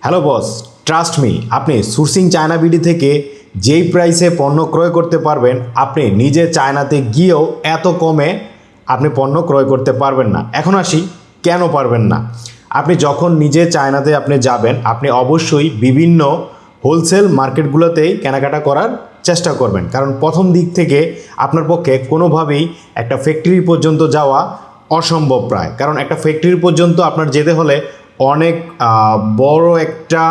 Hello boss, trust me, আপনি sourcing China BD থেকে যেই প্রাইসে পণ্য ক্রয় করতে পারবেন, আপনি নিজে চায়নাতে গিয়েও এত কমে আপনি পণ্য ক্রয় করতে পারবেন না। এখন আসি কেন পারবেন না। আপনি যখন নিজে চায়নাতে আপনি যাবেন, আপনি অবশ্যই বিভিন্ন হোলসেল মার্কেটগুলোতেই কেনাকাটা করার চেষ্টা করবেন, কারণ প্রথম দিক থেকে আপনার পক্ষে কোনোভাবেই একটা ফ্যাক্টরি পর্যন্ত যাওয়া অসম্ভব প্রায়। কারণ একটা ফ্যাক্টরি পর্যন্ত আপনার যেতে হলে অনেক বড় একটা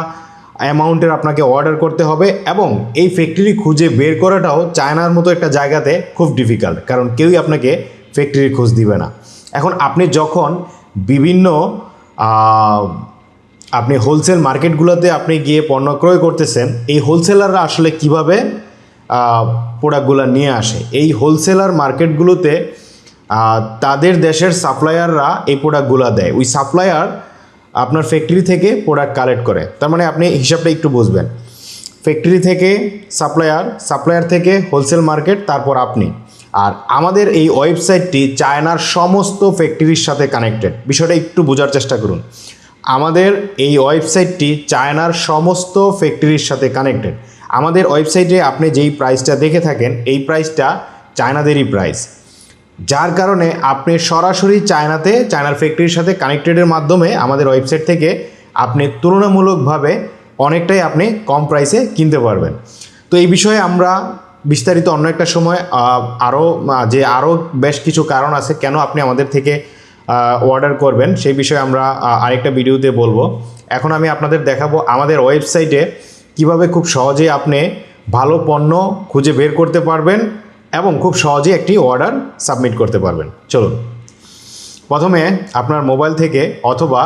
অ্যামাউন্টের আপনাকে অর্ডার করতে হবে, এবং এই ফ্যাক্টরি খুঁজে বের করাটাও চায়নার মতো একটা জায়গাতে খুব ডিফিকাল্ট, কারণ কেউই আপনাকে ফ্যাক্টরির খোঁজ দিবে না। এখন আপনি যখন বিভিন্ন আপনি হোলসেল মার্কেটগুলোতে আপনি গিয়ে পণ্য ক্রয় করতেছেন, এই হোলসেলাররা আসলে কিভাবে প্রোডাক্টগুলো নিয়ে আসে, এই হোলসেলার মার্কেটগুলোতে তাদের দেশের সাপ্লায়াররা এই প্রোডাক্টগুলো দেয়। ওই সাপ্লায়ার আপনার ফ্যাক্টরি থেকে প্রোডাক্ট কালেক্ট করে। তার মানে আপনি হিসাবটা একটু বুঝবেন, ফ্যাক্টরি থেকে সাপ্লায়ার, সাপ্লায়ার থেকে হোলসেল মার্কেট, তারপর আপনি। আর আমাদের এই ওয়েবসাইটটি চায়নার সমস্ত ফ্যাক্টরির সাথে কানেক্টেড। বিষয়টা একটু বোঝার চেষ্টা করুন। আমাদের এই ওয়েবসাইটটি চায়নার সমস্ত ফ্যাক্টরির সাথে কানেক্টেড। আমাদের ওয়েবসাইটে আপনি যেই প্রাইসটা দেখে থাকেন, এই প্রাইসটা চায়নাদেরই প্রাইস, যার কারণে আপনি সরাসরি চায়নার ফ্যাক্টরির সাথে কানেক্টেডের মাধ্যমে আমাদের ওয়েবসাইট থেকে আপনি তুলনামূলকভাবে অনেকটাই আপনি কম প্রাইসে কিনতে পারবেন। তো এই বিষয়ে আমরা বিস্তারিত অন্য একটা সময় আরও বেশ কিছু কারণ আছে কেন আপনি আমাদের থেকে অর্ডার করবেন, সেই বিষয়ে আমরা আরেকটা ভিডিওতে বলবো। এখন আমি আপনাদের দেখাবো আমাদের ওয়েবসাইটে কিভাবে খুব সহজেই আপনি ভালো পণ্য খুঁজে বের করতে পারবেন এবং খুব সহজেই একটি অর্ডার সাবমিট করতে পারবেন। চলুন, প্রথমে আপনার মোবাইল থেকে অথবা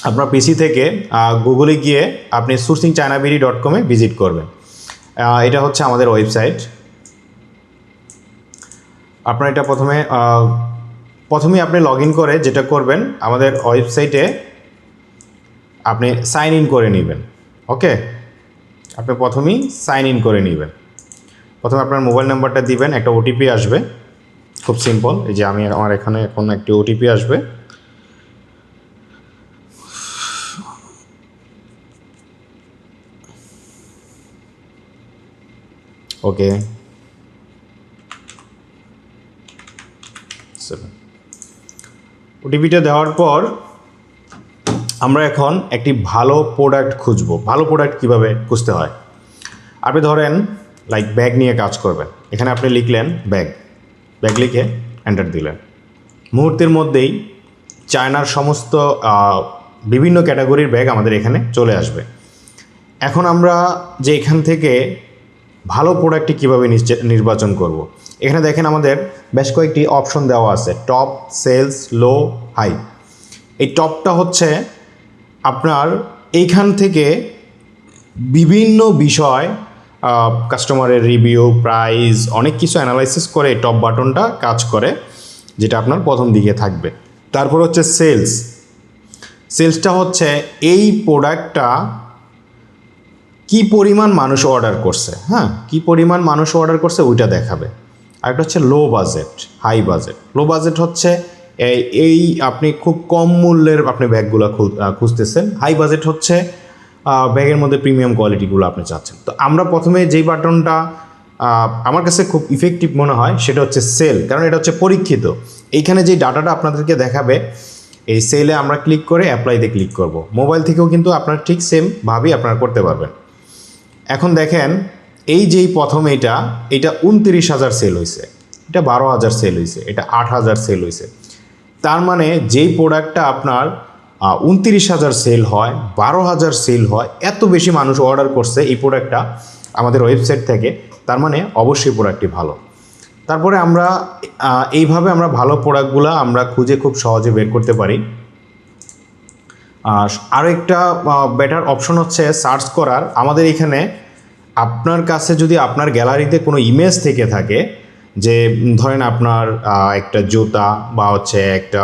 আপনার পিসি থেকে গুগলে গিয়ে আপনি sourcingchinabidi.com ভিজিট করবেন। এটা হচ্ছে আমাদের ওয়েবসাইট। আপনার এটা প্রথমেই আপনি লগ ইন করে যেটা করবেন, আমাদের ওয়েবসাইটে আপনি সাইন ইন করে নেবেন। ওকে, আপনি প্রথমেই সাইন ইন করে নেবেন। প্রথমে আপনার মোবাইল নাম্বারটা দিবেন, একটা ওটিপি আসবে, খুব সিম্পল। এই যে আমার এখানে এখন একটি ওটিপি আসবে। ওকে, ওটিপিটা দেওয়ার পর আমরা এখন একটি ভালো প্রোডাক্ট খুঁজব। ভালো প্রোডাক্ট কীভাবে খুঁজতে হয়, আপনি ধরেন লাইক ব্যাগ নিয়ে কাজ করবেন। এখানে আপনি লিখলেন ব্যাগ লিখে এন্টার দিলেন। মুহূর্তের মধ্যেই চায়নার সমস্ত বিভিন্ন ক্যাটাগরির ব্যাগ আমাদের এখানে চলে আসবে। এখন আমরা যে এখান থেকে ভালো প্রোডাক্টটি কীভাবে নির্বাচন করব, এখানে দেখেন আমাদের বেশ কয়েকটি অপশন দেওয়া আছে, টপ, সেলস, লো, হাই। এই টপটা হচ্ছে আপনার এইখান থেকে বিভিন্ন বিষয়, কাস্টমারের রিভিউ, প্রাইস, অনেক কিছু অ্যানালাইসিস করে এই টপ বাটনটা কাজ করে, যেটা আপনার প্রথম দিকে থাকবে। তারপর হচ্ছে সেলসটা হচ্ছে এই প্রোডাক্টটা কি পরিমাণ মানুষ অর্ডার করছে, কি পরিমাণ মানুষ অর্ডার করছে ওইটা দেখাবে। আরেকটা হচ্ছে low budget, high budget. Low budget হচ্ছে এই আপনি খুব কম মূল্যের আপনি ব্যাগগুলো খুঁজতেছেন। হাই বাজেট হচ্ছে ব্যাগের মধ্যে প্রিমিয়াম কোয়ালিটিগুলো আপনি চাচ্ছেন। তো আমরা প্রথমে যেই বাটনটা আমার কাছে খুব ইফেক্টিভ মনে হয় সেটা হচ্ছে সেল, কারণ এটা হচ্ছে পরীক্ষিত। এইখানে যে ডাটাটা আপনাদেরকে দেখাবে, এই সেলে আমরা ক্লিক করে অ্যাপ্লাইতে ক্লিক করব। মোবাইল থেকেও কিন্তু আপনার ঠিক সেমভাবেই আপনারা করতে পারবেন। এখন দেখেন এই যেই প্রথম এটা 29,000 সেল হয়েছে, এটা 12,000 সেল হয়েছে, এটা 8,000 সেল হয়েছে। তার মানে যেই প্রোডাক্টটা আপনার 29,000 সেল হয়, 12,000 সেল হয়, এত বেশি মানুষ অর্ডার করছে এই প্রোডাক্টটা আমাদের ওয়েবসাইট থেকে, তার মানে অবশ্যই প্রোডাক্টটি ভালো। তারপরে আমরা এইভাবে আমরা ভালো প্রোডাক্টগুলো আমরা খুঁজে খুব সহজে বের করতে পারি। আরও একটা বেটার অপশন হচ্ছে সার্চ করার। আমাদের এখানে আপনার কাছে যদি আপনার গ্যালারিতে কোনো ইমেজ থেকে থাকে, যে ধরেন আপনার একটা জুতা বা হচ্ছে একটা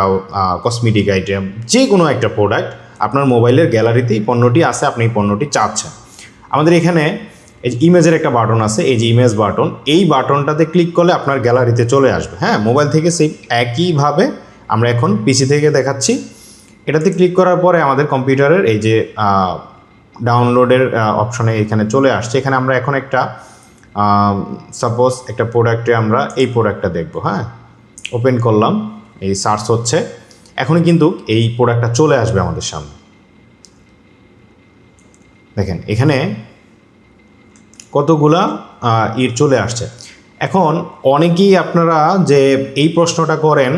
কসমেটিক আইটেম, যে কোনো একটা প্রোডাক্ট আপনার মোবাইলের গ্যালারিতেই পণ্যটি আছে, আপনি এই পণ্যটি চাচ্ছেন, আমাদের এখানে এই যে ইমেজের একটা বাটন আছে, এই যে ইমেজ বাটন, এই বাটনটাতে ক্লিক করলে আপনার গ্যালারিতে চলে আসবে। মোবাইল থেকে সেই একইভাবে আমরা এখন পিসি থেকে দেখাচ্ছি। এটাতে ক্লিক করার পরে আমাদের কম্পিউটারের এই যে ডাউনলোডের অপশনে এখানে চলে আসছে। এখানে আমরা এখন একটা সাপোজ একটা প্রোডাক্টে আমরা এই প্রোডাক্টটা দেখব। হ্যাঁ, ওপেন করলাম, এই সার্চ হচ্ছে, এখনই কিন্তু এই প্রোডাক্টটা চলে আসবে আমাদের সামনে। দেখেন এখানে কতগুলা চলে আসছে। এখন অনেকেই আপনারা যে এই প্রশ্নটা করেন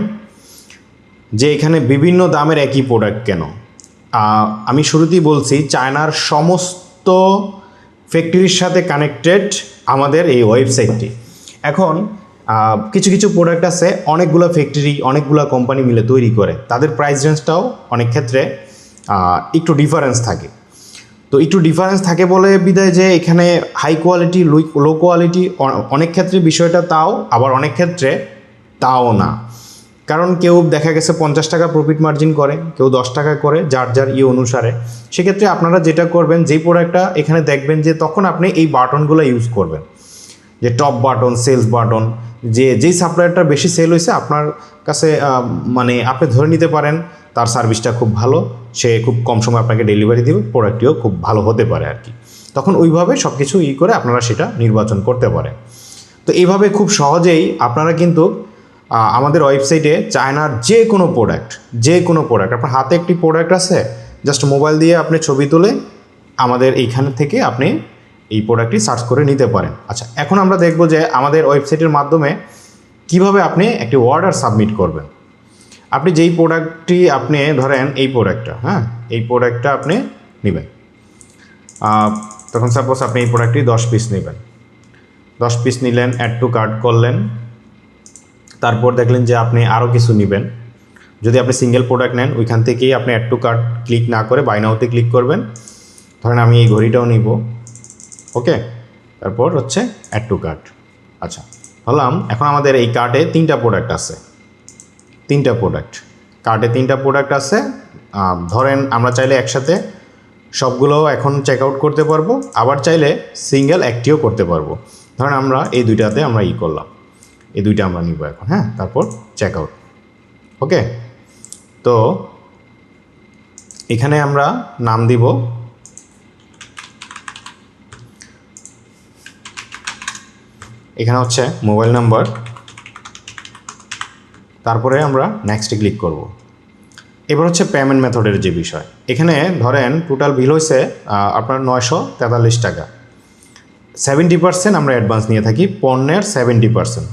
যে এখানে বিভিন্ন দামের একই প্রোডাক্ট কেন। আমি শুরুতেই বলছি, চায়নার সমস্ত ফ্যাক্টরির সাথে কানেক্টেড আমাদের এই ওয়েবসাইটটি। এখন কিছু কিছু প্রোডাক্ট আছে অনেকগুলো ফ্যাক্টরি অনেকগুলো কোম্পানি মিলে তৈরি করে, তাদের প্রাইস রেঞ্জটাও অনেক ক্ষেত্রে একটু ডিফারেন্স থাকে। তো একটু ডিফারেন্স থাকে বলে বিদায় যে এখানে হাই কোয়ালিটি লো কোয়ালিটি, অনেক ক্ষেত্রে বিষয়টা তাও, আবার অনেক ক্ষেত্রে তাও না। কারণ কেউ দেখা গেছে 50 টাকা প্রফিট মার্জিন করে, কেউ 10 টাকা করে, যার যার অনুসারে। সেক্ষেত্রে আপনারা যেটা করবেন, যেই প্রোডাক্টটা এখানে দেখবেন যে তখন আপনি এই বাটনগুলো ইউজ করবেন, যে টপ বাটন, সেলস বাটন, যেই সাপ্লায়ারটা বেশি সেল হয়েছে আপনার কাছে, মানে আপনি ধরে নিতে পারেন তার সার্ভিসটা খুব ভালো, সে খুব কম সময় আপনাকে ডেলিভারি দেবে, প্রোডাক্টটিও খুব ভালো হতে পারে আর কি। তখন ওইভাবে সব কিছু করে আপনারা সেটা নির্বাচন করতে পারেন। তো এইভাবে খুব সহজেই আপনারা কিন্তু আমাদের ওয়েবসাইটে চায়নার যে কোনো প্রোডাক্ট আপনার হাতে একটি প্রোডাক্ট আছে, জাস্ট মোবাইল দিয়ে আপনি ছবি তুলে আমাদের এইখান থেকে আপনি এই প্রোডাক্টটি সার্চ করে নিতে পারেন। আচ্ছা, এখন আমরা দেখব যে আমাদের ওয়েবসাইটের মাধ্যমে কিভাবে আপনি একটি অর্ডার সাবমিট করবেন। আপনি যেই প্রোডাক্টটি আপনি ধরেন এই প্রোডাক্টটা, হ্যাঁ, এই প্রোডাক্টটা আপনি নেবেন, তখন সাপোজ আপনি এই প্রোডাক্টটি 10 পিস নেবেন, 10 পিস নিলেন, অ্যাড টু কার্ট করলেন, তারপর দেখলেন যে আপনি আরও কিছু নেবেন। যদি আপনি সিঙ্গেল প্রোডাক্ট নেন, ওইখান থেকেই আপনি অ্যাড টু কার্ট ক্লিক না করে বাই নাওতে ক্লিক করবেন। ধরেন আমি এই ঘড়িটাও নিব, ওকে, তারপর হচ্ছে অ্যাড টু কার্ট। আচ্ছা, হলাম। এখন আমাদের এই কার্টে 3টা প্রোডাক্ট আছে, 3টা প্রোডাক্ট কার্টে 3টা প্রোডাক্ট আছে। ধরেন আমরা চাইলে একসাথে সবগুলো এখন চেক আউট করতে পারবো, আবার চাইলে সিঙ্গেল একটিও করতে পারবো। ধরেন আমরা এই দুইটাতে আমরা করলাম, এই দুইটা আমরা নিব এখন। হ্যাঁ, তারপর চেক আউট, ওকে। তো এখানে আমরা নাম দিব, এখানে হচ্ছে মোবাইল নাম্বার, তারপরে আমরা নেক্সটে ক্লিক করব। এবার হচ্ছে পেমেন্ট মেথডের যে বিষয়, এখানে ধরেন টোটাল বিল হয়েছে আপনার 943 টাকা। 70% আমরা অ্যাডভান্স নিয়ে থাকি, পণ্যের 70%,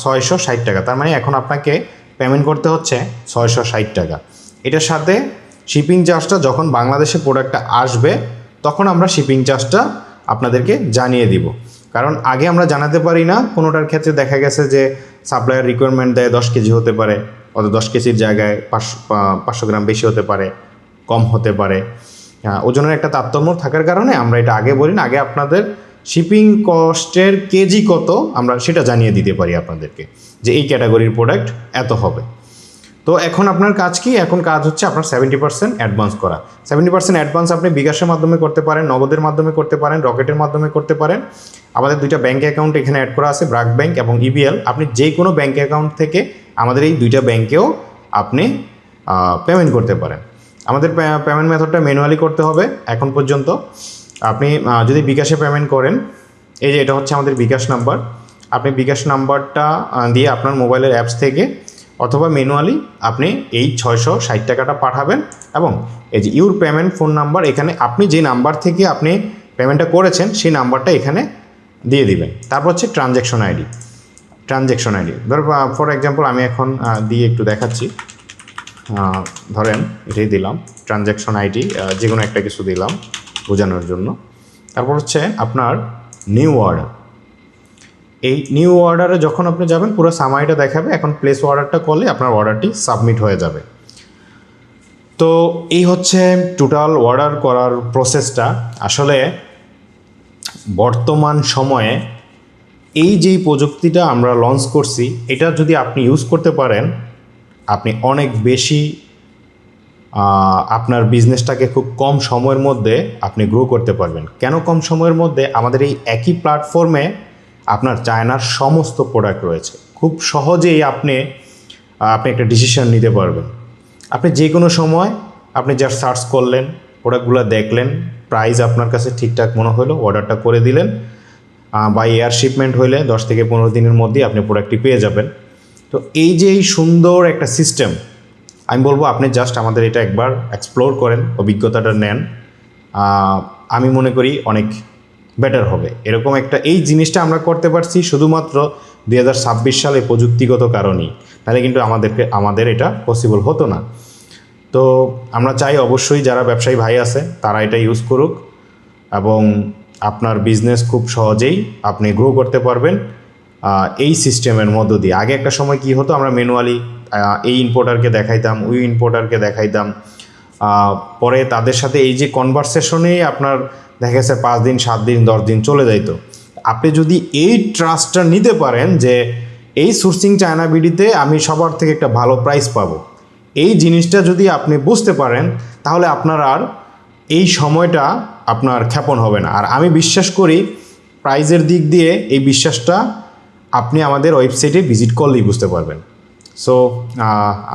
660 টাকা। তার মানে এখন আপনাকে পেমেন্ট করতে হচ্ছে 660 টাকা। এটার সাথে শিপিং চার্জটা যখন বাংলাদেশে প্রোডাক্টটা আসবে তখন আমরা শিপিং চার্জটা আপনাদেরকে জানিয়ে দিব। কারণ আগে আমরা জানাতে পারি না, কোনোটার ক্ষেত্রে দেখা গেছে যে সাপ্লায়ার রিকোয়ারমেন্ট দেয় 10 কেজি হতে পারে, অত 10 কেজির জায়গায় 500 গ্রাম বেশি হতে পারে, কম হতে পারে। ওজনের একটা তারতম্য থাকার কারণে আমরা এটা আগে বলি না, আগে আপনাদের শিপিং কস্টের কেজি কত আমরা সেটা জানিয়ে দিতে পারি আপনাদেরকে, যে এই ক্যাটাগরির প্রোডাক্ট এত হবে। তো এখন আপনার কাজ কি? এখন কাজ হচ্ছে আপনার 70% অ্যাডভান্স করা। 70% অ্যাডভান্স আপনি বিকাশের মাধ্যমে করতে পারেন, নগদের মাধ্যমে করতে পারেন, রকেটের মাধ্যমে করতে পারেন। আমাদের 2টা ব্যাঙ্ক অ্যাকাউন্ট এখানে অ্যাড করা আছে, ব্র্যাক ব্যাংক এবং ইবিএল। আপনি যে কোনো ব্যাঙ্ক অ্যাকাউন্ট থেকে আমাদের এই 2টা ব্যাঙ্কেও আপনি পেমেন্ট করতে পারেন। আমাদের পেমেন্ট মেথডটা ম্যানুয়ালি করতে হবে এখন পর্যন্ত। আপনি যদি বিকাশে পেমেন্ট করেন, এই যে এটা হচ্ছে আমাদের বিকাশ নাম্বার, আপনি বিকাশ নাম্বারটা দিয়ে আপনার মোবাইলের অ্যাপস থেকে অথবা ম্যানুয়ালি আপনি এই 660 টাকাটা পাঠাবেন, এবং এই যে ইউর পেমেন্ট ফোন নাম্বার, এখানে আপনি যে নাম্বার থেকে আপনি পেমেন্টটা করেছেন সেই নাম্বারটা এখানে দিয়ে দিবেন। তারপর হচ্ছে ট্রানজ্যাকশন আইডি, ধর ফর এক্সাম্পল আমি এখন দিয়ে একটু দেখাচ্ছি। ধরেন এটাই দিলাম, ট্রানজ্যাকশন আইডি যে কোনো একটা কিছু দিলাম বোঝানোর জন্য। তারপর হচ্ছে আপনার নিউ অর্ডার, এই নিউ অর্ডারে যখন আপনি যাবেন পুরো সামারিটা দেখাবে। এখন প্লেস অর্ডারটা করলে আপনার অর্ডারটি সাবমিট হয়ে যাবে। তো এই হচ্ছে টোটাল অর্ডার করার প্রসেসটা। আসলে বর্তমান সময়ে এই যেই প্রযুক্তিটা আমরা লঞ্চ করছি, এটা যদি আপনি ইউজ করতে পারেন, আপনি অনেক বেশি আপনার বিজনেসটাকে খুব কম সময়ের মধ্যে আপনি গ্রো করতে পারবেন। কেন কম সময়ের মধ্যে? আমাদের এই একই প্ল্যাটফর্মে আপনার চায়নার সমস্ত প্রোডাক্ট রয়েছে। খুব সহজেই আপনি আপনি একটা ডিসিশন নিতে পারবেন। আপনি যে কোনো সময় আপনি জাস্ট সার্চ করলেন, প্রোডাক্টগুলো দেখলেন, প্রাইস আপনার কাছে ঠিকঠাক মনে হলো, অর্ডারটা করে দিলেন। বাই এয়ার শিপমেন্ট হইলে 10 থেকে 15 দিনের মধ্যেই আপনি প্রোডাক্টটি পেয়ে যাবেন। তো এই যে এই সুন্দর একটা সিস্টেম, আমি বলবো আপনি জাস্ট আমাদের এটা একবার এক্সপ্লোর করেন, অভিজ্ঞতাটা নেন। আমি মনে করি অনেক বেটার হবে। এরকম একটা এই জিনিসটা আমরা করতে পারছি শুধুমাত্র 2026 সালে প্রযুক্তিগত কারণেই, তাহলে কিন্তু আমাদের এটা পসিবল হতো না। তো আমরা চাই অবশ্যই যারা ব্যবসায়ী ভাই আছে তারা এটা ইউজ করুক এবং আপনার বিজনেস খুব সহজেই আপনি গ্রো করতে পারবেন এই সিস্টেমের মধ্য দিয়ে। আগে একটা সময় কি হতো, আমরা ম্যানুয়ালি এই ইম্পোর্টারকে দেখাইতাম, ওই ইম্পোর্টারকে দেখাইতাম, পরে তাদের সাথে এই যে কনভারসেশনেই আপনার দেখা গেছে 5 দিন 7 দিন 10 দিন চলে যাইত। আপনি যদি এই ট্রাস্টটা নিতে পারেন যে এই সোর্সিং চায়না বিডিতে আমি সবার থেকে একটা ভালো প্রাইস পাবো, এই জিনিসটা যদি আপনি বুঝতে পারেন, তাহলে আপনার আর এই সময়টা আপনার ক্ষেপণ হবে না। আর আমি বিশ্বাস করি প্রাইজের দিক দিয়ে এই বিশ্বাসটা আপনি আমাদের ওয়েবসাইটে ভিজিট করলেই বুঝতে পারবেন। সো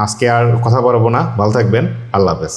আজকে আর কথা বলবো না, ভালো থাকবেন, আল্লাহ হাফেজ।